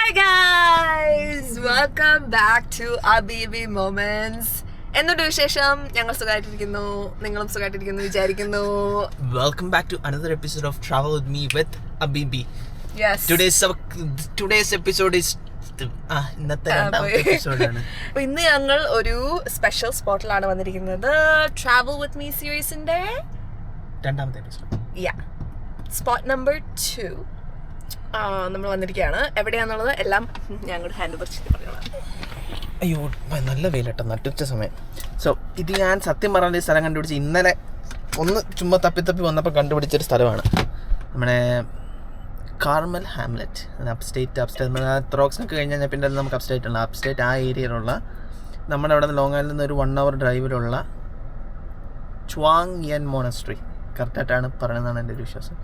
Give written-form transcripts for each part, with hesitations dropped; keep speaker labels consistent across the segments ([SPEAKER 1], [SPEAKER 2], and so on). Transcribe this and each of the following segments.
[SPEAKER 1] Hi guys! Welcome back to Abibi Moments. എന്തുണ്ട് വിശേഷം? ഞങ്ങൾ സുഖമായിട്ടിരിക്കുന്നു, നിങ്ങളും സുഖമായിട്ടിരിക്കുന്നു വിചാരിക്കുന്നു.
[SPEAKER 2] Welcome back to another episode of Travel with me with Abibi.
[SPEAKER 1] Yes.
[SPEAKER 2] Today's episode is ഇന്നത്തെ രണ്ടാമത്തെ എപ്പിസോഡാണ്.
[SPEAKER 1] ഇന്ന് ഞങ്ങൾ ഒരു സ്പെഷ്യൽ സ്പോട്ടിലാണ് വന്നിരിക്കുന്നത്. ട്രാവൽ വിത്ത് മീ സീരീസിന്റെ
[SPEAKER 2] രണ്ടാമത്തെ എപ്പിസോഡ്.
[SPEAKER 1] സ്പോട്ട് നമ്പർ 2 നമ്മൾ വന്നിരിക്കുകയാണ്. എവിടെയാണെന്നുള്ളത് എല്ലാം ഞങ്ങളുടെ ഹാൻഡ് ഓവർ ചെയ്ത് പറയണം.
[SPEAKER 2] അയ്യോ നല്ല വെയിലട്ടോ, നട്ടുച്ച സമയം. സോ ഇത് ഞാൻ സത്യം പറഞ്ഞ സ്ഥലം കണ്ടുപിടിച്ച് ഇന്നലെ ഒന്ന് ചുമ്മാ തപ്പി വന്നപ്പോൾ കണ്ടുപിടിച്ചൊരു സ്ഥലമാണ് നമ്മുടെ കാർമൽ ഹാംലെറ്റ്. അപ്സ്റ്റേറ്റ് ത്രോക്സിനൊക്കെ കഴിഞ്ഞാൽ പിന്നെ നമുക്ക് അപ്സ്റ്റേറ്റ് ഉണ്ട്. അപ്സ്റ്റേറ്റ് ആ ഏരിയയിലുള്ള നമ്മുടെ അവിടെ നിന്ന് ലോങ് ഐലൻഡിൽ നിന്ന് ഒരു 1 hour ഡ്രൈവിലുള്ള ചുവാങ് യൻ മോണസ്ട്രി. കറക്റ്റായിട്ടാണ് പറയുന്നതാണ് എൻ്റെ ഒരു വിശ്വാസം.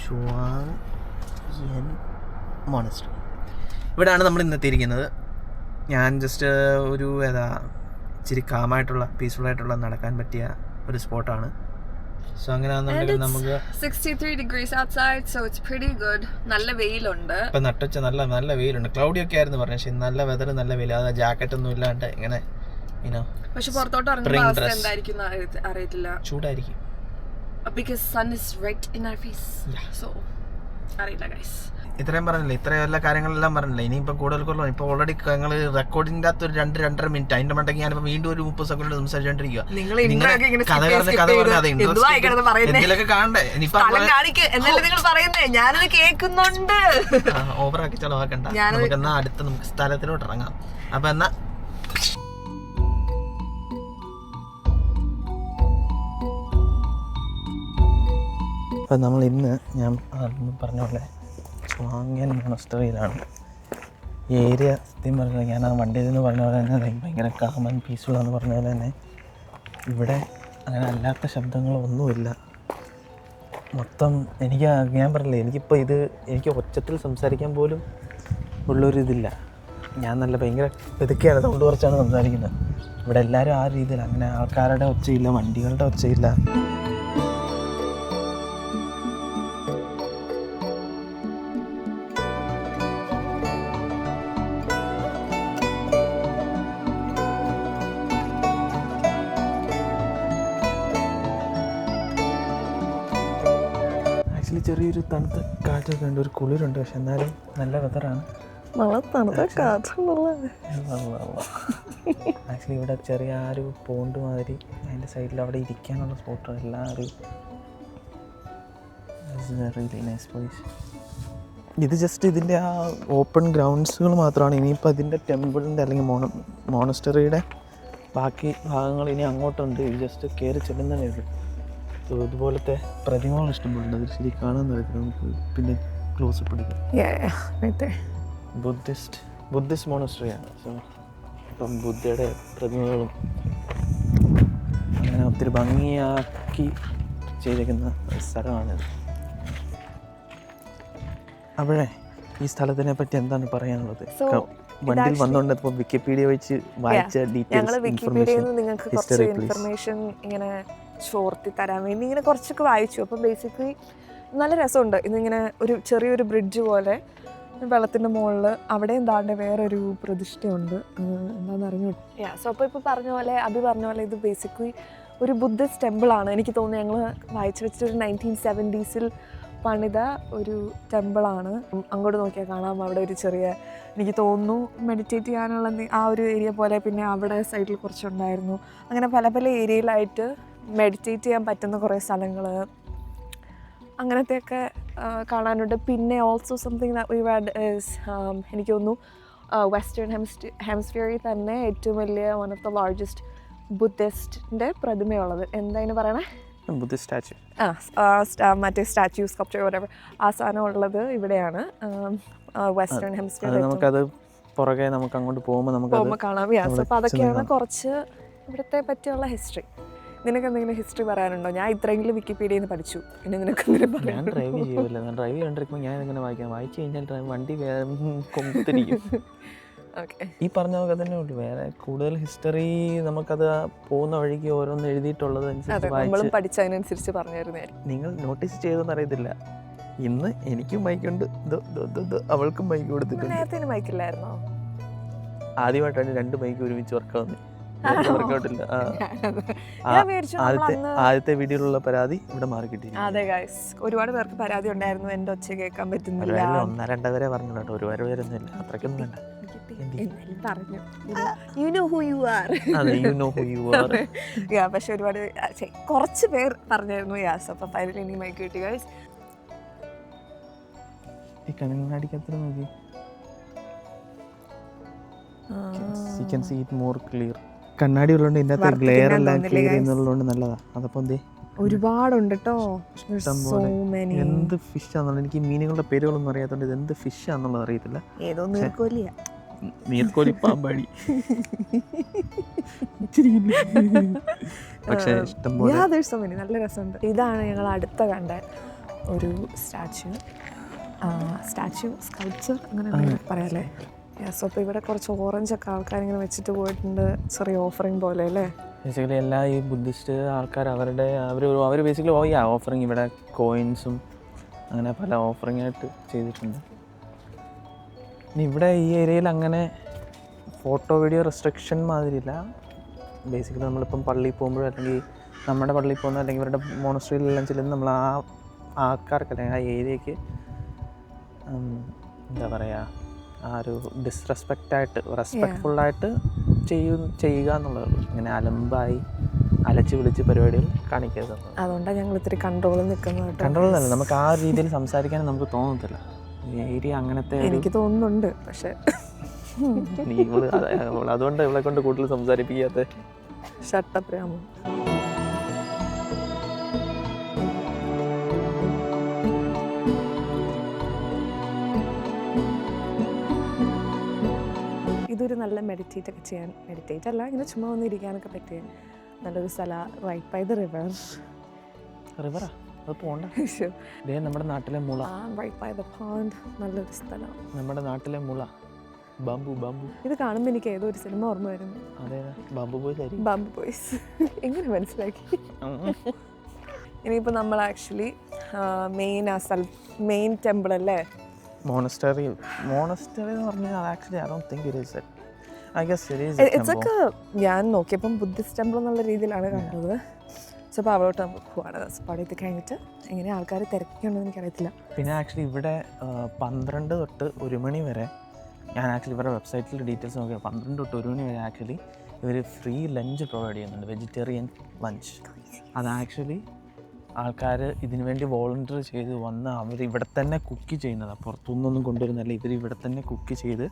[SPEAKER 2] ചുവാങ് യൻ മോണസ്ട്രി ഇവിടെയാണ് നമ്മൾ ഇന്നെത്തിയിരിക്കുന്നത്. ഞാൻ ജസ്റ്റ് ഒരു ഇച്ചിരി കാമായിട്ടുള്ള പീസ്ഫുള്ളായിട്ടുള്ള നടക്കാൻ പറ്റിയ ഒരു സ്പോട്ടാണ്. സോ അങ്ങനെയാണെന്നുണ്ടെങ്കിൽ നമുക്ക്
[SPEAKER 1] 63 degrees outside, so it's pretty good. നല്ല വെയിലുണ്ട്.
[SPEAKER 2] ഇപ്പം നട്ടുച്ച നല്ല വെയിലുണ്ട്. ക്ലൗഡി ഒക്കെ ആയിരുന്നു പറഞ്ഞു, പക്ഷെ നല്ല വെതർ, നല്ല വെയിൽ. അത് ജാക്കറ്റ് ഒന്നും ഇല്ലാണ്ട് ഇങ്ങനെ
[SPEAKER 1] പക്ഷെ പുറത്തോട്ട് ഇറങ്ങുന്ന അവസ്ഥ എന്തായിരിക്കും അറിയത്തില്ല.
[SPEAKER 2] ചൂടായിരിക്കും.
[SPEAKER 1] Because sun is right in our face. So അറിയില്ല ഗൈസ്.
[SPEAKER 2] ഇത്രയും പറഞ്ഞില്ലേ, ഇത്രയും എല്ലാ കാര്യങ്ങളെല്ലാം പറഞ്ഞില്ലേ. ഇനിയിപ്പോൾ കൂടുതൽ കുറവ്. ഇപ്പോൾ ഓൾറെഡി ഞങ്ങൾ റെക്കോർഡിൻ്റെ അകത്ത് ഒരു 2-2.5 മിനിറ്റ് അതിൻ്റെ മണ്ടയ്ക്ക് ഞാനിപ്പോൾ വീണ്ടും ഒരു 30 സെക്കൻഡ് സംസാരിച്ചുകൊണ്ടിരിക്കുക. എന്തെങ്കിലുമൊക്കെ കാണണ്ടേ?
[SPEAKER 1] ഞാനത് കേൾക്കുന്നുണ്ട്.
[SPEAKER 2] ഓവറാക്കി ചെലവാക്കണ്ട. നമുക്ക് എന്നാ അടുത്ത നമുക്ക് സ്ഥലത്തിലോട്ട് ഇറങ്ങാം. അപ്പൊ എന്നാ അപ്പം നമ്മൾ ഇന്ന് ഞാൻ പറഞ്ഞ പോലെ ചുവാങ് യൻ മോണസ്ട്രിയിലാണ്. ഈ ഏരിയ സത്യം പറഞ്ഞാൽ ഞാൻ ആ വണ്ടിയിൽ നിന്ന് പറഞ്ഞ പോലെ തന്നെ ഭയങ്കര കാം ആൻഡ് പീസ്ഫുൾ എന്ന് പറഞ്ഞ പോലെ തന്നെ ഇവിടെ അങ്ങനെ അല്ലാത്ത ശബ്ദങ്ങളൊന്നുമില്ല. മൊത്തം ഞാൻ പറഞ്ഞില്ലേ, എനിക്കിപ്പോൾ എനിക്ക് ഒച്ചത്തിൽ സംസാരിക്കാൻ പോലും ഉള്ളൊരിതില്ല. ഞാൻ നല്ല ഭയങ്കര പെതുക്കെയാണ്, സൗണ്ട് കുറച്ചാണ് സംസാരിക്കുന്നത്. ഇവിടെ എല്ലാവരും ആ രീതിയിൽ, അങ്ങനെ ആൾക്കാരുടെ ഒച്ചയില്ല, വണ്ടികളുടെ ഒച്ചയില്ല. ചെറിയൊരു തണുത്ത കാറ്റൊക്കെ ഉണ്ട്, ഒരു കുളിരുണ്ട്. പക്ഷെ എന്നാലും നല്ല വെതറാണ്. ആക്ച്വലി ഇവിടെ ചെറിയ ആ ഒരു പോണ്ട് മാതിരി അതിൻ്റെ സൈഡിൽ അവിടെ ഇരിക്കാനുള്ള സ്പോട്ട് എല്ലാവരും. ഇത് ജസ്റ്റ് ഇതിൻ്റെ ആ ഓപ്പൺ ഗ്രൗണ്ട്സുകൾ മാത്രമാണ്. ഇനിയിപ്പോൾ അതിൻ്റെ ടെമ്പിളിൻ്റെ അല്ലെങ്കിൽ മോണസ്റ്ററിയുടെ ബാക്കി ഭാഗങ്ങൾ ഇനി അങ്ങോട്ടുണ്ട്. ഇത് ജസ്റ്റ് കയറി ചെല്ലുന്നതേ ഉള്ളൂ. ഇതുപോലത്തെ പ്രതിമകൾ ഇഷ്ടപ്പെടുന്നുണ്ട്. അത് ശരി കാണാൻ പറ്റില്ല. നമുക്ക് പിന്നെ ക്ലോസ് പിടിക്കാം. ബുദ്ധിസ്റ്റ് മോണസ്ട്രിയാണ്. സോ ഇപ്പം ബുദ്ധയുടെ പ്രതിമകളും അങ്ങനെ ഒത്തിരി ഭംഗിയാക്കി ചെയ്തിരിക്കുന്ന സ്ഥലമാണിത്. അപ്പോഴേ ഈ സ്ഥലത്തിനെ പറ്റി എന്താണ് പറയാനുള്ളത്? വണ്ടിയിൽ വന്നുകൊണ്ട് ഇപ്പോൾ വിക്കിപീഡിയ വെച്ച് വായിച്ച ഡീറ്റെയിൽസ്
[SPEAKER 1] ഇൻഫർമേഷൻ ഇങ്ങനെ ചോർത്തി തരാൻ വേണ്ടി ഇങ്ങനെ കുറച്ചൊക്കെ വായിച്ചു. അപ്പോൾ ബേസിക്കലി നല്ല രസമുണ്ട്. ഇതിങ്ങനെ ഒരു ചെറിയൊരു ബ്രിഡ്ജ് പോലെ വെള്ളത്തിൻ്റെ മുകളിൽ അവിടെ എന്താണ്ട് വേറൊരു പ്രതിഷ്ഠയുണ്ട്. എന്താണെന്ന് അറിഞ്ഞു. സോ അപ്പോൾ ഇപ്പോൾ പറഞ്ഞ പോലെ ഇത് ബേസിക്കലി ഒരു ബുദ്ധിസ്റ്റ് ടെമ്പിളാണ്. എനിക്ക് തോന്നുന്നു ഞങ്ങൾ വായിച്ചു വെച്ചിട്ടൊരു 1970s പണിത ഒരു ടെമ്പിളാണ്. അങ്ങോട്ട് നോക്കിയാൽ കാണാം അവിടെ ഒരു ചെറിയ, എനിക്ക് തോന്നുന്നു മെഡിറ്റേറ്റ് ചെയ്യാനുള്ള ആ ഒരു ഏരിയ പോലെ. പിന്നെ അവിടെ സൈഡിൽ കുറച്ചുണ്ടായിരുന്നു. അങ്ങനെ പല പല ഏരിയയിലായിട്ട് മെഡിറ്റേറ്റ് ചെയ്യാൻ പറ്റുന്ന കുറേ സ്ഥലങ്ങൾ അങ്ങനത്തെയൊക്കെ കാണാനുണ്ട്. പിന്നെ also something that we had is എനിക്ക് തോന്നുന്നു വെസ്റ്റേൺ ഹെമിസ്ഫിയറിൽ തന്നെ ഏറ്റവും വലിയ വൺ ഓഫ് ദ ലാർജസ്റ്റ് ബുദ്ധിസ്റ്റിൻ്റെ പ്രതിമയുള്ളത്. എന്തായാലും പറയണേ,
[SPEAKER 2] ബുദ്ധിസ്റ്റ് സ്റ്റാച്യു.
[SPEAKER 1] മറ്റേ സ്റ്റാച്യു സ്കൾപ്ചർ whatever ആ സാധനം ഉള്ളത് ഇവിടെയാണ്. വെസ്റ്റേൺ ഹെമിസ്ഫിയർ
[SPEAKER 2] നമുക്കത് പുറകെ നമുക്ക് അങ്ങോട്ട് പോകുമ്പോൾ
[SPEAKER 1] കാണാം. അപ്പോൾ അതൊക്കെയാണ് കുറച്ച് ഇവിടുത്തെ പറ്റിയുള്ള ഹിസ്റ്ററി. നിനക്ക് എന്തെങ്കിലും ഹിസ്റ്ററി പറയാനുണ്ടോ? ഞാൻ ഇത്രയെങ്കിലും വിക്കിപീഡിയയിൽ നിന്ന് പഠിച്ചു. പിന്നെ നിനക്ക് എന്തെങ്കിലും
[SPEAKER 2] ഞാൻ ഡ്രൈവ് ചെയ്യുമല്ലോ. ഞാൻ ഡ്രൈവ് ചെയ്തുകൊണ്ടിരിക്കുമ്പോൾ ഞാൻ ഇങ്ങനെ വായിച്ചു കഴിഞ്ഞാൽ വണ്ടി കൊമ്പത്തിരിക്കും. ഈ പറഞ്ഞ പോലെ തന്നെ ഉള്ളൂ. വേറെ കൂടുതൽ ഹിസ്റ്ററി നമുക്കത് പോകുന്ന വഴിക്ക് ഓരോന്ന് എഴുതിയിട്ടുള്ളത് അനുസരിച്ച്
[SPEAKER 1] പഠിച്ചതിനനുസരിച്ച് പറഞ്ഞിരുന്നേ.
[SPEAKER 2] നിങ്ങൾ നോട്ടീസ് ചെയ്തെന്ന് അറിയത്തില്ല, ഇന്ന് എനിക്കും ബൈക്കുണ്ട്, അവൾക്കും ബൈക്ക് കൊടുത്തിട്ടുണ്ട്.
[SPEAKER 1] നേരത്തെ ബൈക്കില്ലായിരുന്നോ?
[SPEAKER 2] ആദ്യമായിട്ടാണ് 2 ബൈക്ക് ഒരുമിച്ച് വർക്കാവുന്നത്. വർക്കൗട്ടില്ല. ആദ്യത്തെ വീഡിയോയിലുള്ള പരാതി ഇവിടെ മാറി കിട്ടിയില്ല.
[SPEAKER 1] അതെ ഗൈസ്, ഒരുപാട് പേർക്ക് പരാതി ഉണ്ടായിരുന്നു എന്റെ ഒച്ച കേൾക്കാൻ പറ്റുന്നില്ല.
[SPEAKER 2] 1-2 പേരെ പറഞ്ഞു കേട്ടോ, ഒരുപാട് പേരൊന്നും ഇല്ല, അത്രയ്ക്കൊന്നും വേണ്ട.
[SPEAKER 1] പറഞ്ഞു you know who you are. പക്ഷെ ഒരുപാട് കുറച്ച് പേർ പറഞ്ഞായിരുന്നു യാസ്. അപ്പൊ ഫൈനലി എനിക്ക് മൈക്ക് കിട്ടി ഗൈസ്.
[SPEAKER 2] ഈ കണ്ണാടിക്ക് അത്ര നോക്കി, you can see it more clear. കണ്ണാടി ഉള്ളതുകൊണ്ട് ഇതിന്റെ അകത്ത് ഗ്ലെയർ എല്ലാം ക്ലിയർ ചെയ്യുന്നതുകൊണ്ട് നല്ലതാ. അതപ്പോ എന്തേ
[SPEAKER 1] ഒരുപാടുണ്ട് കേട്ടോ.
[SPEAKER 2] എന്ത് ഫിഷ് ആണെന്നുള്ളത് എനിക്ക് മീനുകളുടെ പേരുകളൊന്നും അറിയാത്തതുകൊണ്ട് ഇത് എന്ത് ഫിഷ് ആണെന്നുള്ളത് അറിയത്തില്ല.
[SPEAKER 1] ഏതോ നീർക്കോലിയാ,
[SPEAKER 2] നീർക്കോലി, പാമ്പാടി, പക്ഷേ ഇഷ്ടംപോലെ
[SPEAKER 1] നല്ല രസമുണ്ട്. ഇതാണ് ഞങ്ങൾ അടുത്ത കണ്ട ഒരു സ്റ്റാച്യു സ്കൾപ്ചർ അങ്ങനെ പറയാല്ലേ. യെസ്, അപ്പോൾ ഇവിടെ കുറച്ച് ഓറഞ്ചൊക്കെ ആൾക്കാരിങ്ങനെ വെച്ചിട്ട് പോയിട്ടുണ്ട്, ചെറിയ ഓഫറിങ് പോലെ അല്ലേ.
[SPEAKER 2] ബേസിക്കലി എല്ലാ ഈ ബുദ്ധിസ്റ്റ് ആൾക്കാർ അവർ ബേസിക്കലി ഓഫറിങ് ഇവിടെ കോയിൻസും അങ്ങനെ പല ഓഫറിങ് ആയിട്ട് ചെയ്തിട്ടുണ്ട്. ഇനി ഇവിടെ ഈ ഏരിയയിൽ അങ്ങനെ ഫോട്ടോ വീഡിയോ റെസ്ട്രിക്ഷൻ മാതിരിയില്ല. ബേസിക്കലി നമ്മളിപ്പം പള്ളിയിൽ പോകുമ്പോഴോ അല്ലെങ്കിൽ നമ്മുടെ പള്ളിയിൽ പോകുന്ന അല്ലെങ്കിൽ ഇവരുടെ മോണസ്ട്രിയിലെല്ലാം ചെല്ലുന്ന നമ്മൾ ആ ആൾക്കാർക്ക് അല്ലെങ്കിൽ ആ ഏരിയയ്ക്ക് എന്താ പറയുക, ആ ഒരു ഡിസ്റെസ്പെക്റ്റായിട്ട് റെസ്പെക്ട്ഫുള്ളായിട്ട് ചെയ്യുക എന്നുള്ളത്. ഇങ്ങനെ അലമ്പായി അലച്ച് വിളിച്ച് പരിപാടികൾ കാണിക്കരുത്.
[SPEAKER 1] അതുകൊണ്ടാണ് ഞങ്ങൾ ഇത്തിരി കൺട്രോളിൽ നിൽക്കുന്നത്.
[SPEAKER 2] കൺട്രോളല്ല, നമുക്ക് ആ രീതിയിൽ സംസാരിക്കാനും നമുക്ക് തോന്നത്തില്ല. ഏരിയ അങ്ങനത്തെ
[SPEAKER 1] എനിക്ക് തോന്നുന്നുണ്ട്. പക്ഷേ
[SPEAKER 2] അതുകൊണ്ട് ഇവളെ കൊണ്ട് കൂടുതൽ സംസാരിപ്പിക്കാത്ത
[SPEAKER 1] ഷട്ടപ്രാമോ. ഇതൊരു നല്ല മെഡിറ്റേറ്റ് ഒക്കെ ചെയ്യാൻ, മെഡിറ്റേറ്റ് അല്ല ഇങ്ങനെ ചുമ്മാ വന്നിരിക്കാനൊക്കെ പറ്റിയ നല്ലൊരു സ്ഥലം. റൈറ്റ് ബൈ ദ റിവറാ
[SPEAKER 2] അത് പോകണ്ട. നമ്മുടെ നാട്ടിലെ മുള,
[SPEAKER 1] റൈറ്റ് ബൈ ദ പോണ്ട്, നല്ലൊരു സ്ഥലം.
[SPEAKER 2] നമ്മുടെ നാട്ടിലെ മുള, ബാംബു.
[SPEAKER 1] ഇത് കാണുമ്പോൾ എനിക്ക് ഏതോ ഒരു സിനിമ ഓർമ്മ വരുന്നു.
[SPEAKER 2] അതെ, ബാംബു ബോയ്സ്.
[SPEAKER 1] എങ്ങനെ മനസ്സിലാക്കി? ഇനിയിപ്പോൾ നമ്മൾ ആക്ച്വലി മെയിൻ ടെമ്പിൾ അല്ലേ,
[SPEAKER 2] മോണസ്റ്ററി എന്ന് പറഞ്ഞാൽ actually I don't think it is it. I guess it is.
[SPEAKER 1] It's okay ഞാൻ നോക്കിയപ്പം ബുദ്ധിസ്റ്റ് ടെമ്പിൾ എന്നുള്ള രീതിയിലാണ് കണ്ടത്. സോ അപ്പോൾ അവിടോട്ട് നമുക്ക് പോവാണ്. അപ്പോൾ ഇത് കഴിഞ്ഞിട്ട് എങ്ങനെ ആൾക്കാർ തിരക്കുന്നുണ്ടെന്ന് എനിക്കറിയത്തില്ല.
[SPEAKER 2] പിന്നെ ആക്ച്വലി ഇവിടെ 12 തൊട്ട് 1 മണി വരെ, ഞാൻ ആക്ച്വലി ഇവരുടെ വെബ്സൈറ്റിൽ ഡീറ്റെയിൽസ് നോക്കിയാൽ 12 തൊട്ട് 1 മണി വരെ ആക്ച്വലി ഇവർ ഫ്രീ ലഞ്ച് പ്രൊവൈഡ് ചെയ്യുന്നുണ്ട്, വെജിറ്റേറിയൻ ലഞ്ച്. അത് ആക്ച്വലി ആൾക്കാർ ഇതിനു വേണ്ടി വോളണ്ടിയർ ചെയ്ത് വന്ന് അവർ ഇവിടെ തന്നെ കുക്ക് ചെയ്യുന്നതാണ്, പുറത്തുനിന്നൊന്നും കൊണ്ടുവരുന്നതല്ല. ഇവർ ഇവിടെ തന്നെ കുക്ക് ചെയ്ത്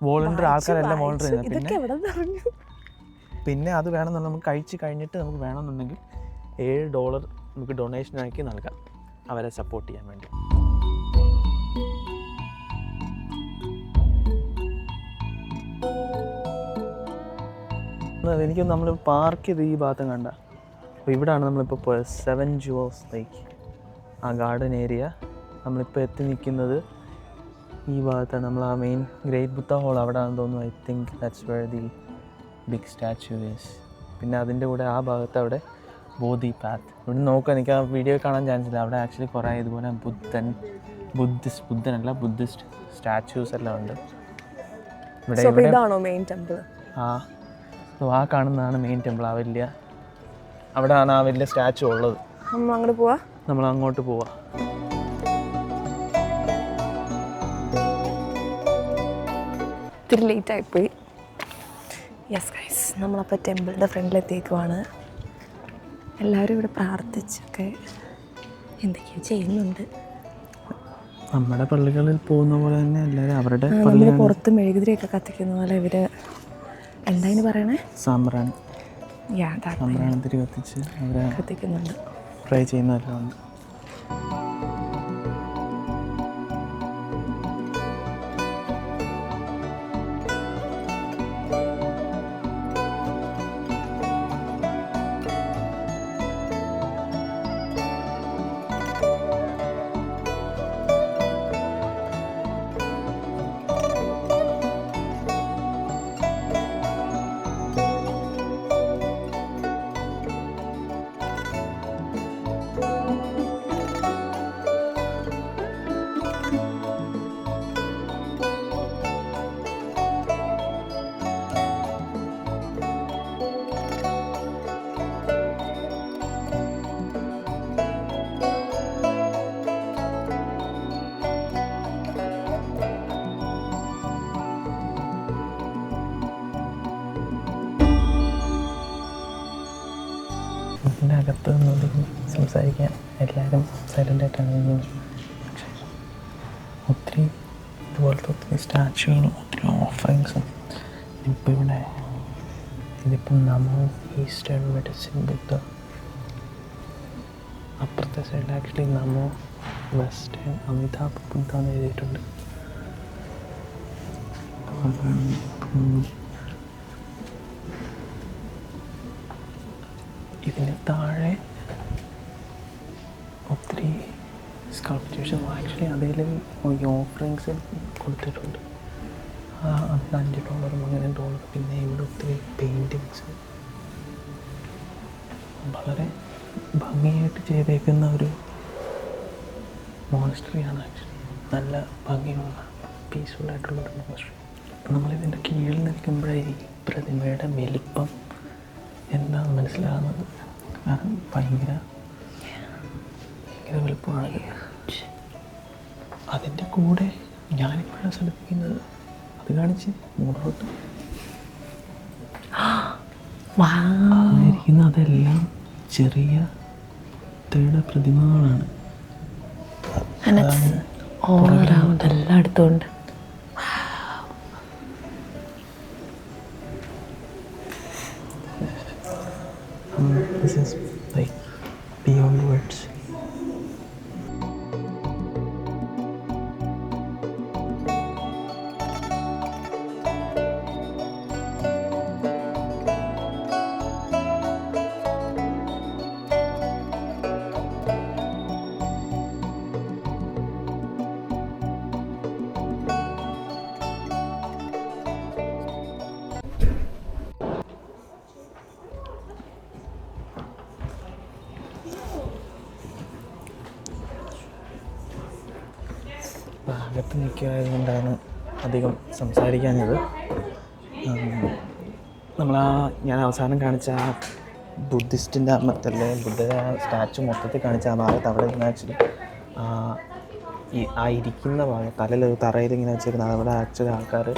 [SPEAKER 2] വോളണ്ടിയർ ആൾക്കാരെല്ലാം വോളണ്ടിയർ ചെയ്യുന്നത്. പിന്നെ അത് വേണമെന്നുണ്ടെങ്കിൽ നമുക്ക് കഴിച്ച് കഴിഞ്ഞിട്ട് നമുക്ക് വേണമെന്നുണ്ടെങ്കിൽ $7 നമുക്ക് ഡൊണേഷനാക്കി നൽകാം അവരെ സപ്പോർട്ട് ചെയ്യാൻ വേണ്ടി. എനിക്ക് നമ്മൾ പാർക്ക് ചെയ്ത് ഈ ഭാഗത്തും കണ്ട. അപ്പോൾ ഇവിടെയാണ് നമ്മളിപ്പോൾ പോയത് 7 Jewels Lake, ആ ഗാർഡൻ ഏരിയ. നമ്മളിപ്പോൾ എത്തി നിൽക്കുന്നത് ഈ ഭാഗത്താണ്. നമ്മൾ ആ മെയിൻ ഗ്രേറ്റ് ബുദ്ധ ഹോൾ അവിടെ ആണെന്ന് തോന്നുന്നു. I think that's where the big statue is. പിന്നെ അതിൻ്റെ കൂടെ ആ ഭാഗത്ത് അവിടെ ബോധി പാത്ത്. ഇവിടെ നോക്കുക, എനിക്ക് ആ വീഡിയോ കാണാൻ ചാൻസ് ഇല്ല. അവിടെ ആക്ച്വലി കുറേ ഇതുപോലെ ബുദ്ധിസ്റ്റ് സ്റ്റാച്യൂസ് എല്ലാം ഉണ്ട്.
[SPEAKER 1] ഇവിടെ ഇതാണോ മെയിൻ ടെമ്പിൾ?
[SPEAKER 2] ആ കാണുന്നതാണ് മെയിൻ ടെമ്പിൾ. ആ വലിയ അവിടെയാണ് ആ വലിയ സ്റ്റാച്ചു ഉള്ളത്. നമ്മൾ അങ്ങോട്ട് പോവാ.
[SPEAKER 1] ഇത്തിരി ലേറ്റായിപ്പോയി. യെസ് ഗൈസ്, നമ്മളപ്പോൾ ടെമ്പിളിൻ്റെ ഫ്രണ്ടിലെത്തിയേക്കുവാണ്. എല്ലാവരും ഇവിടെ പ്രാർത്ഥിച്ചൊക്കെ എന്തൊക്കെയോ ചെയ്യുന്നുണ്ട്.
[SPEAKER 2] നമ്മുടെ പള്ളികളിൽ പോകുന്ന പോലെ തന്നെ എല്ലാവരും അവരുടെ
[SPEAKER 1] പുറത്ത് മെഴുകുതിരിയൊക്കെ കത്തിക്കുന്ന പോലെ ഇവർ എന്താ പറയണേ,
[SPEAKER 2] സാമ്പ്രാണിത്തിരി കത്തിച്ച് അവരെ
[SPEAKER 1] കത്തിക്കുന്നുണ്ട്,
[SPEAKER 2] ട്രൈ ചെയ്യുന്നതെല്ലാം ഉണ്ട്. അകത്ത് നിന്നൊന്നും സംസാരിക്കാൻ എല്ലാവരും സൈലൻ്റായിട്ടാണ് നിന്നത്. പക്ഷേ ഒത്തിരി ഇതുപോലത്തെ ഒത്തിരി സ്റ്റാച്ചുകളും ഒത്തിരി ഓഫറിങ്സും ഇപ്പോൾ ഇവിടെ ഇതിപ്പം നമോ ഈസ്റ്റേൺ മെഡിസിൻ ബുദ്ധ, അപ്പുറത്തെ സൈഡിൽ ആക്ച്വലി നമോ വെസ്റ്റേൺ അമിതാഭ് ബുദ്ധ എന്ന് എഴുതിയിട്ടുണ്ട്. ഇതിന് താഴെ ഒത്തിരി സ്കൾപ്ചേഴ്സ് ആക്ച്വലി അതിൽ ഈ ഓഫറിങ്സ് കൊടുത്തിട്ടുണ്ട്. അതിന് $5 അങ്ങനെ $. പിന്നെ ഇവിടെ ഒത്തിരി പെയിൻറ്റിങ്സ് വളരെ ഭംഗിയായിട്ട് ചെയ്തേക്കുന്ന ഒരു മോണസ്ട്രിയാണ്. ആക്ച്വലി നല്ല ഭംഗിയുള്ള പീസ്ഫുള്ളായിട്ടുള്ളൊരു മോണസ്ട്രി. നമ്മളിതിൻ്റെ കീഴിൽ നിൽക്കുമ്പോഴേ ഈ പ്രതിമയുടെ വലിപ്പം എന്താണെന്ന് മനസ്സിലാകുന്നത്. കാരണം ഭയങ്കര വലുപ്പമാണ്. അതിൻ്റെ കൂടെ ഞാനിപ്പോഴാണ് ശ്രദ്ധിക്കുന്നത്, അത് കാണിച്ച് മുകളിലോട്ട് ഇരിക്കുന്ന അതെല്ലാം ചെറിയ ബുദ്ധയുടെ പ്രതിമകളാണ്.
[SPEAKER 3] എല്ലാം എടുത്തുകൊണ്ട്
[SPEAKER 2] This is like beyond words. അകത്ത് നിൽക്കുകയായതുകൊണ്ടാണ് അധികം സംസാരിക്കാഞ്ഞത്. ഞാൻ അവസാനം കാണിച്ച ആ ബുദ്ധിസ്റ്റിൻ്റെ മറ്റല്ലേ ബുദ്ധയുടെ സ്റ്റാച്ചു മൊത്തത്തിൽ കാണിച്ച ആ ഭാഗത്ത് അവിടെ നിന്ന് ആക്ച്വലി ഇരിക്കുന്ന ഭാഗം തറയിൽ ഇങ്ങനെ വെച്ചിരുന്ന അവിടെ ആക്ച്വലി ആൾക്കാർ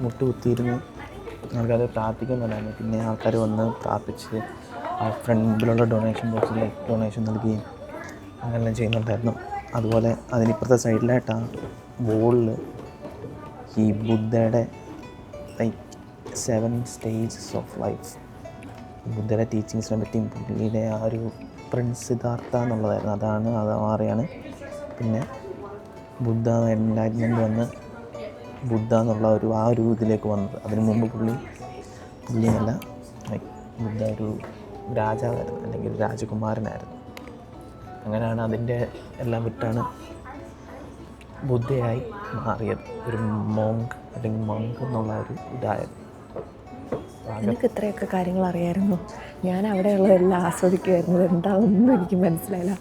[SPEAKER 2] മുട്ടുകുത്തിയിരുന്ന് ആൾക്കാർ പ്രാർത്ഥിക്കുന്നുണ്ടായിരുന്നു. പിന്നെ ആൾക്കാർ വന്ന് പ്രാർത്ഥിച്ച് ആ ഫ്രണ്ടിലുള്ള ഡൊണേഷൻ ബോക്സിൽ ഡൊണേഷൻ നൽകുകയും അങ്ങനെല്ലാം ചെയ്യുന്നുണ്ടായിരുന്നു. അതുപോലെ അതിനിപ്പുറത്തെ സൈഡിലായിട്ടാണ് വോളിൽ ഈ ബുദ്ധയുടെ ലൈക്ക് 7 സ്റ്റേജസ് ഓഫ് ലൈഫ്, ബുദ്ധയുടെ ടീച്ചിങ്സിനെ പറ്റിയും പുള്ളിയുടെ ആ ഒരു പ്രിൻസ് സിദ്ധാർത്ഥ എന്നുള്ളതായിരുന്നു. അത് മാറിയാണ് പിന്നെ ബുദ്ധ എൻലൈറ്റ്മെൻറ്റ് വന്ന് ബുദ്ധ എന്നുള്ള ആ ഒരു ഇതിലേക്ക് വന്നത്. അതിനു മുമ്പ് പുള്ളിയല്ല, ലൈക്ക് ബുദ്ധ ഒരു രാജാവായിരുന്നു അല്ലെങ്കിൽ രാജകുമാരനായിരുന്നു. അങ്ങനെയാണ് അതിൻ്റെ എല്ലാം വിട്ടാണ് ബുദ്ധയായി മാറിയത്, ഒരു മോങ്ക് അല്ലെങ്കിൽ മങ്ക് എന്നുള്ള ഒരു ഇതായത്.
[SPEAKER 1] എനിക്ക് ഇത്രയൊക്കെ കാര്യങ്ങൾ അറിയാമായിരുന്നു. ഞാൻ അവിടെയുള്ളതെല്ലാം ആസ്വദിക്കുമായിരുന്നത് എന്താണെന്നും എനിക്ക് മനസ്സിലായില്ല.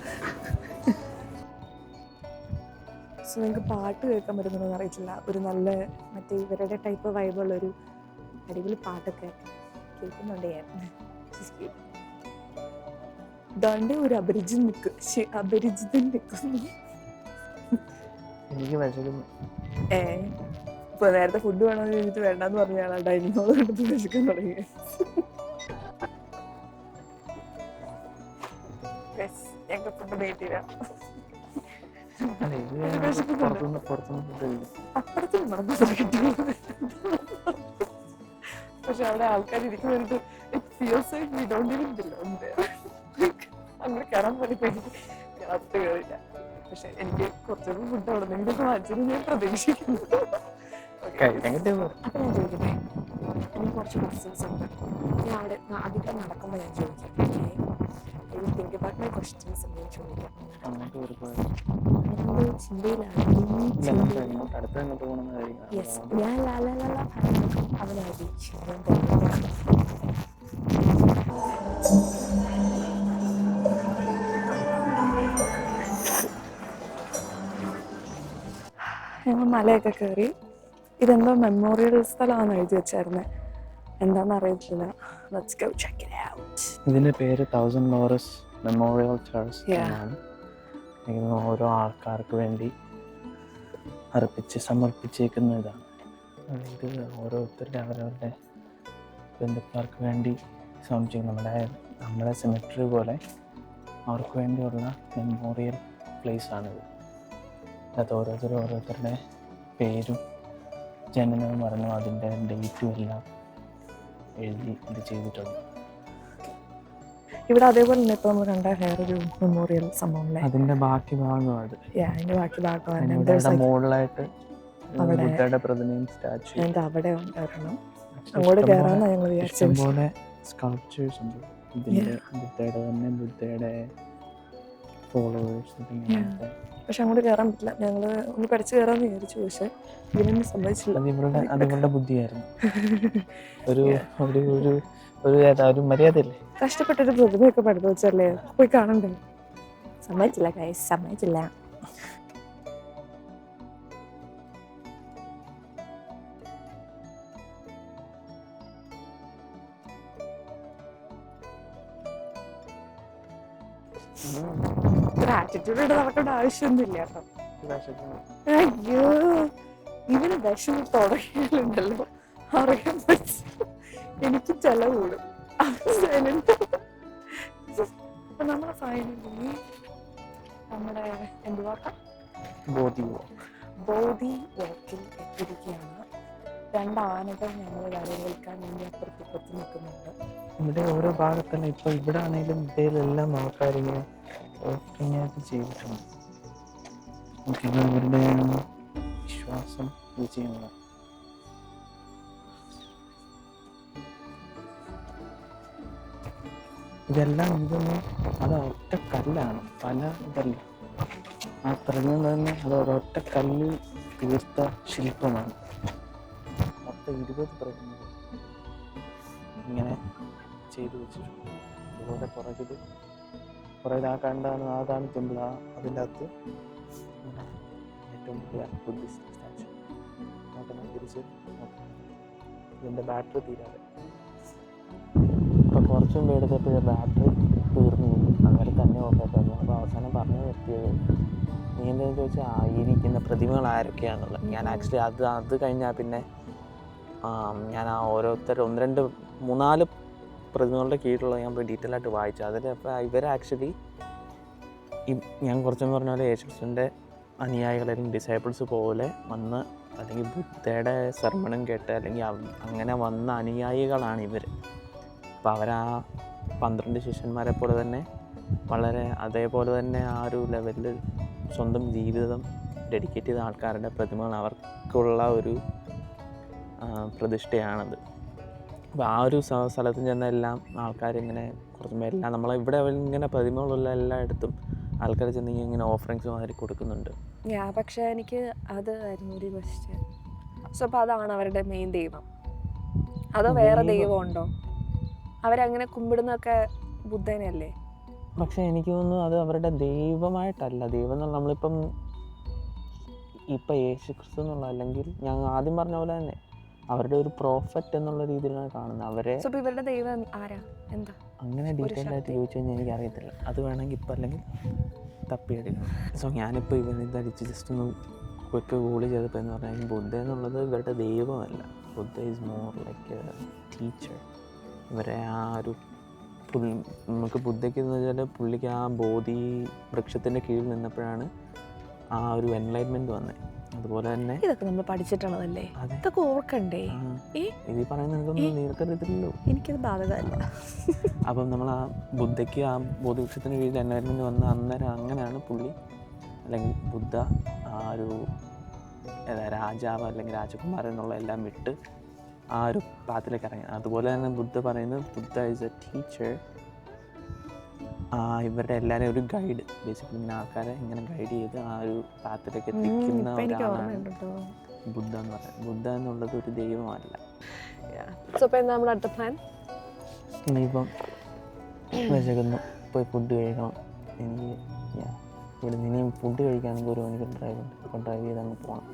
[SPEAKER 1] സോ നിങ്ങൾക്ക് പാട്ട് കേൾക്കാൻ പറ്റുന്നതെന്ന് അറിയിച്ചില്ല. ഒരു നല്ല മറ്റേ ഇവരുടെ ടൈപ്പ് വൈബുള്ളൊരു അടിപൊളി പാട്ടൊക്കെ കേൾക്കുന്നുണ്ട് ഞാൻ. ദാണ്ടെ ഒരു അപരിചിതൻ നിൽക്കുന്നു.
[SPEAKER 2] എനിക്ക് വിശക്കുന്നു.
[SPEAKER 1] ഇപ്പൊ നേരത്തെ ഫുഡ് വേണമെന്ന് ചോദിച്ചിട്ട് വേണ്ടെന്ന് പറഞ്ഞാൽ ഡൈനിങ് ഹാൾ കണ്ടിട്ട് വിശക്കാൻ തുടങ്ങി. ഞങ്ങൾക്ക് ഫുഡ് വെയിറ്റ് ചെയ്യാം. പക്ഷെ അവിടെ ആൾക്കാർ ഇരിക്കുന്നവർക്ക് അങ്ങനെ കയറാൻ പറ്റില്ല. പക്ഷെ എനിക്ക് കുറച്ചുകൂടി ഫുഡ് അവിടെ നിന്നൊക്കെ വാങ്ങിച്ചത് ഞാൻ പ്രതീക്ഷിക്കുന്നു. അപ്പൊ ഞാൻ ചോദിക്കട്ടെ, എനിക്ക് കുറച്ച് ക്വസ്റ്റ്യൻസ് ഉണ്ട്. ഞാൻ അവിടെ അധികം നടക്കുമ്പോൾ ഞാൻ ചോദിക്കാം. തിങ്ക് അബൌട്ട് മൈ ക്വസ്റ്റ്യൻസ് ഞാൻ ചോദിക്കാം. നമ്മൾ ചിന്തയിലാണ്. യെസ്, ഞാൻ ലാലാ അവനായി ഞങ്ങൾ മലയൊക്കെ കയറി. ഇതെന്തോ മെമ്മോറിയൽ സ്ഥലമാണെന്ന് എഴുതി വെച്ചായിരുന്നേ, എന്താണെന്ന് അറിയത്തില്ല. Let's go check it out.
[SPEAKER 2] ഇതിൻ്റെ പേര് 1000 ലോറസ് മെമ്മോറിയൽ ചർച്ച് എന്നാണ്. ഓരോ ആൾക്കാർക്ക് വേണ്ടി സമർപ്പിച്ചേക്കുന്ന ഇതാണ്. ഇത് ഓരോരുത്തരുടെ അവരവരുടെ ബന്ധുക്കാർക്ക് വേണ്ടി സമർപ്പിക്കും. നമ്മുടെ സെമിട്രി പോലെ അവർക്ക് വേണ്ടിയുള്ള മെമ്മോറിയൽ പ്ലേസാണിത്. അത് ഓരോരുത്തരുടെ പേരും ജനനവും പറഞ്ഞു അതിൻ്റെ ഡേറ്റും എല്ലാം എഴുതി ഇത് ചെയ്തിട്ടുണ്ട്.
[SPEAKER 1] ഇവിടെ അതേപോലെ തന്നെ ഇപ്പോൾ നമ്മൾ കണ്ട വേറൊരു മെമ്മോറിയൽ സംഭവം അല്ലേ?
[SPEAKER 2] അതിൻ്റെ ബാക്കി ഭാഗമാണ് അത്.
[SPEAKER 1] അതിൻ്റെ ബാക്കി ഭാഗമാണ്
[SPEAKER 2] ഇവിടെ മുകളിലായിട്ട് ബുദ്ധയുടെ പ്രതിമയും സ്റ്റാച്ചു.
[SPEAKER 1] അതിൻ്റെ അവിടെ ഉണ്ടായിരുന്നു. അങ്ങോട്ട് കയറാമെന്നാണ് ഞങ്ങൾ വിചാരിച്ചത്.
[SPEAKER 2] ഇഷ്ടംപോലെ സ്കൾപ്ചേഴ്സ് ഉണ്ട് ഇതിൻ്റെ. ബുദ്ധയുടെ ഫോളോവേഴ്സ്.
[SPEAKER 1] പക്ഷെ അങ്ങോട്ട് കയറാൻ പറ്റില്ല. ഞങ്ങൾ ഒന്ന് പഠിച്ചു കയറാമെന്ന് വിചാരിച്ചു, പക്ഷെ ഇതിനൊന്നും സംഭവിച്ചില്ല.
[SPEAKER 2] അത് ഇവരുടെ ബുദ്ധിയായിരുന്നു. ഒരു മര്യാദയല്ലേ?
[SPEAKER 1] കഷ്ടപ്പെട്ടൊരു പ്രതിമയൊക്കെ പഠിത്തു വെച്ചല്ലേ, പോയി കാണണ്ടേ? സമ്മതിച്ചില്ല ഗൈസ്, സമ്മതിച്ചില്ല. ആറ്റിറ്റ്യൂഡ് നടക്കേണ്ട ആവശ്യമൊന്നുമില്ല കേട്ടോ. അയ്യോ, ഇവന് വിഷം തുടങ്ങിയാലുണ്ടല്ലോ അറിയാൻ പറ്റും, എനിക്ക് ചെലവ് കൂടും. അപ്പൊ നമ്മളെ ഫൈനലി നമ്മുടെ എന്തുവാക്കാം ബോധി വാക്കിൽ എത്തിയിരിക്കുകയാണ്. 2 ആനകൾ ഞങ്ങൾ വരവേൽക്കാൻ വേണ്ടി അപ്പുറത്ത് നിൽക്കുന്നുണ്ട്.
[SPEAKER 2] ഇവിടെ ഓരോ ഭാഗത്തന്നെ ഇപ്പൊ ഇവിടെ ആണെങ്കിലും ഇന്ത്യയിലെല്ലാം ആൾക്കാരിങ്ങനെ ചെയ്തിട്ടുണ്ട്. ഇവരുടെ വിശ്വാസം ഇത് ചെയ്യുന്നത്. ഇതൊന്നും അത് ഒറ്റ കല്ലാണ്, പല ഇതല്ല. ആ പ്രതിമ തന്നെ അത് ഒരൊറ്റ കല്ലിൽ തീർത്ത ശില്പമാണ്. മൊത്തം 20 പ്രതിമകൾ ഇങ്ങനെ ചെയ്തു വെച്ചിട്ടുണ്ട്. അതുപോലെ പുറകിൽ ആ കണ്ടാണ് അതാണ് ടെമ്പിൾ. അതിൻ്റെ അകത്ത് ഏറ്റവും വലിയ ബുദ്ധിസ്റ്റ് സ്റ്റാച്ചു. നോക്കണം തിരിച്ച് ഇതിൻ്റെ ബാറ്ററി തീരാതെ. അപ്പോൾ കുറച്ചും മുമ്പ് എടുത്തപ്പോഴേ ബാറ്ററി തീർന്നു പോകും. അങ്ങനെ തന്നെ ഓർമ്മ. അപ്പോൾ അവസാനം പറഞ്ഞു നിർത്തിയത് നീ എന്താണെന്ന് ചോദിച്ചാൽ ഇരിക്കുന്ന പ്രതിമകൾ ആരൊക്കെയാണുള്ളത്. ഞാൻ ആക്ച്വലി അത് കഴിഞ്ഞാൽ പിന്നെ ഞാൻ ആ ഓരോരുത്തർ 1, 2, 3, 4 പ്രതിമകളുടെ കീഴിലുള്ള ഞാൻ പോയി ഡീറ്റെയിൽ ആയിട്ട് വായിച്ചു. അതിൽ അപ്പോൾ ഇവർ ആക്ച്വലി ഞാൻ കുറച്ചെന്ന് പറഞ്ഞ പോലെ യേശുക്രിസ്തുവിൻ്റെ അനുയായികൾ അല്ലെങ്കിൽ ഡിസൈപ്പിൾസ് പോലെ വന്ന് അല്ലെങ്കിൽ ബുദ്ധയുടെ സർമണും കേട്ട് അല്ലെങ്കിൽ അങ്ങനെ വന്ന അനുയായികളാണ് ഇവർ. അപ്പോൾ അവരാ 12 ശിഷ്യന്മാരെ പോലെ തന്നെ വളരെ അതേപോലെ തന്നെ ആ ഒരു ലെവലിൽ സ്വന്തം ജീവിതം ഡെഡിക്കേറ്റ് ചെയ്ത ആൾക്കാരുടെ പ്രതിമകൾ അവർക്കുള്ള ഒരു പ്രതിഷ്ഠയാണത്. അപ്പോൾ ആ ഒരു സ്ഥലത്ത് ചെന്ന എല്ലാം ആൾക്കാരിങ്ങനെ കുറച്ച് എല്ലാം ഇവിടെ ഇങ്ങനെ പ്രതിമകളുള്ള എല്ലായിടത്തും ആൾക്കാർ ചെന്നെങ്കിൽ ഇങ്ങനെ ഓഫറിങ്സ് മാതിരി കൊടുക്കുന്നുണ്ട്.
[SPEAKER 1] പക്ഷേ എനിക്ക് അതായിരുന്നു ഒരു ക്വസ്റ്റ്യൻ. സോ അപ്പോൾ അതാണ് അവരുടെ മെയിൻ ദൈവം, അതോ വേറെ ദൈവമുണ്ടോ? അവരങ്ങനെ കുമ്പിടുന്നൊക്കെ ബുദ്ധനല്ലേ?
[SPEAKER 2] പക്ഷെ എനിക്ക് തോന്നുന്നു അത് അവരുടെ ദൈവമായിട്ടല്ല. ദൈവം എന്നുള്ള നമ്മളിപ്പം യേശുക്രിസ്തു എന്നുള്ള അല്ലെങ്കിൽ ഞാൻ ആദ്യം പറഞ്ഞ പോലെ തന്നെ അവരുടെ ഒരു പ്രോഫറ്റ് എന്നുള്ള രീതിയിലാണ് കാണുന്നത് അവരെ.
[SPEAKER 1] ഇവരുടെ ദൈവം ആരാ, എന്താ
[SPEAKER 2] അങ്ങനെ ഡീറ്റെയിൽ ആയിട്ട് ചോദിച്ചു കഴിഞ്ഞാൽ എനിക്കറിയത്തില്ല. അത് വേണമെങ്കിൽ ഇപ്പം അല്ലെങ്കിൽ തപ്പിയെടുക്കണം. സോ ഞാനിപ്പോൾ ഇതടിച്ച് ജസ്റ്റ് ഒന്ന് ക്വിക്ക് ഗൂഗിൾ ചെയ്തപ്പോൾ എന്ന് പറഞ്ഞാൽ ബുദ്ധ എന്നുള്ളത് ഇവരുടെ ദൈവമല്ല. Buddha is more like a teacher. ഇവരെ ആ ഒരു നമുക്ക് ബുദ്ധയ്ക്ക് എന്ന് വെച്ചാൽ പുള്ളിക്ക് ആ ബോധി വൃക്ഷത്തിൻ്റെ കീഴിൽ നിന്നപ്പോഴാണ് ആ ഒരു എൻലൈറ്റ്മെൻറ്റ് വന്നത്. അതുപോലെ തന്നെ
[SPEAKER 1] ഇതൊക്കെ നമ്മൾ പഠിച്ചിട്ടുള്ളതല്ലേ, ഇതൊക്കെ ഓർക്കണ്ടേ?
[SPEAKER 2] ഇത് പറയുന്നത് നീർക്കറിയത്തില്ലല്ലോ,
[SPEAKER 1] എനിക്കത് ബാധകമല്ല.
[SPEAKER 2] അപ്പം നമ്മൾ ആ ബുദ്ധയ്ക്ക് ആ ബോധിവൃക്ഷത്തിന് കീഴിൽ എൻലൈറ്റ്മെൻറ്റ് വന്ന അന്നേരം അങ്ങനെയാണ് പുള്ളി അല്ലെങ്കിൽ ബുദ്ധ ആ ഒരു രാജാവ് അല്ലെങ്കിൽ രാജകുമാരൻ എന്നുള്ള എല്ലാം വിട്ട് ആ ഒരു പാത്തിലേക്ക് ഇറങ്ങി. അതുപോലെ തന്നെ ബുദ്ധ പറയുന്നത് ബുദ്ധ ഈസ് എ ടീച്ചർ. ഇവരുടെ എല്ലാവരെയും ഒരു ഗൈഡ്, ബേസിക്കലി ഇങ്ങനെ ആൾക്കാരെ ഇങ്ങനെ ഗൈഡ് ചെയ്ത് ആ ഒരു പാത്തിലേക്ക് എത്തിക്കുന്ന ഒരാളാണ് ബുദ്ധ എന്ന് പറയുന്നത്. ബുദ്ധ എന്നുള്ളത് ഒരു ദൈവമല്ല. ഇനിയിപ്പം വിശക്കുന്നു, പോയി ഫുഡ് കഴിക്കണം. എനിക്ക് ഇവിടെ ഇനിയും ഫുഡ് കഴിക്കുകയാണെങ്കിൽ 1 മണിക്കൂർ ഡ്രൈവ് ചെയ്ത് അങ്ങ് പോകണം.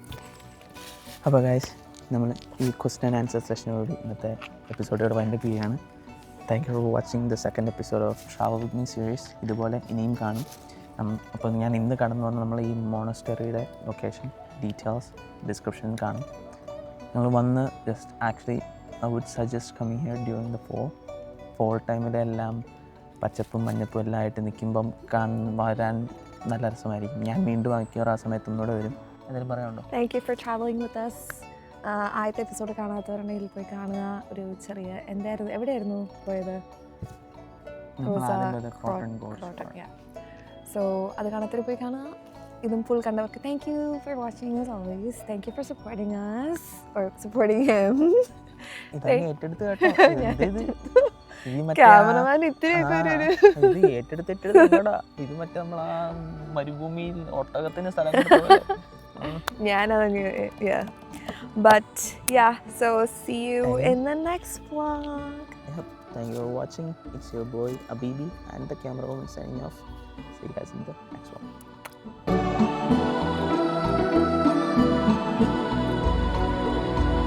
[SPEAKER 2] അപ്പോൾ ഗൈസ്, നമ്മൾ ഈ ക്വസ്റ്റ്യൻ ആൻഡ് ആൻസർ സെഷനോട് ഇന്നത്തെ എപ്പിസോഡോട് വൈൻഡപ്പ് ചെയ്യുകയാണ്. Thank you for watching the second episode of travel with me series. ഇതുപോലെ ഇനിയും കാണും. അപ്പോൾ ഞാൻ ഇന്ന് കടന്നു വന്ന നമ്മൾ ഈ മോണസ്റ്ററിയുടെ ലൊക്കേഷൻ ഡീറ്റെയിൽസ് ഡിസ്ക്രിപ്ഷനിൽ കാണും. നിങ്ങൾ വന്ന് just actually I would suggest coming here during the fall ടൈമിലെല്ലാം പച്ചപ്പും മഞ്ഞപ്പും എല്ലാം ആയിട്ട് നിൽക്കുമ്പം വരാൻ നല്ല രസമായിരിക്കും. ഞാൻ വീണ്ടും മിക്കവാറും ആ സമയത്ത് ഒന്നുകൂടെ വരും. എന്തെങ്കിലും പറയാനുണ്ടോ?
[SPEAKER 1] Thank you for travelling with us. ആദ്യത്തെ എപ്പിസോഡ് കാണാത്തവരുണ്ടെങ്കിൽ പോയി കാണുക. ഒരു ചെറിയ എവിടെയായിരുന്നു പോയത്? സോ അത് കാണാത്തവർ പോയി കാണുക. ഇതും ഫുൾ കണ്ടവർക്ക് thank you for watching as always. Thank you for supporting us or supporting him.
[SPEAKER 2] ഏറ്റെടുത്ത് കേട്ടോ.
[SPEAKER 1] ക്യാമറമാൻ ഇത്തിരി
[SPEAKER 2] ഇത് ഏറ്റെടുത്തിട്ടാ. ഇത് മറ്റേ നമ്മൾ ആ മരുഭൂമിയിൽ ഒട്ടകത്തിന് സ്ഥലം
[SPEAKER 1] ഞാനതങ്ങ് but yeah, so see you in the next vlog.
[SPEAKER 2] Thank you for watching. It's your boy Abibi and the cameraman signing off. See you guys in the next one.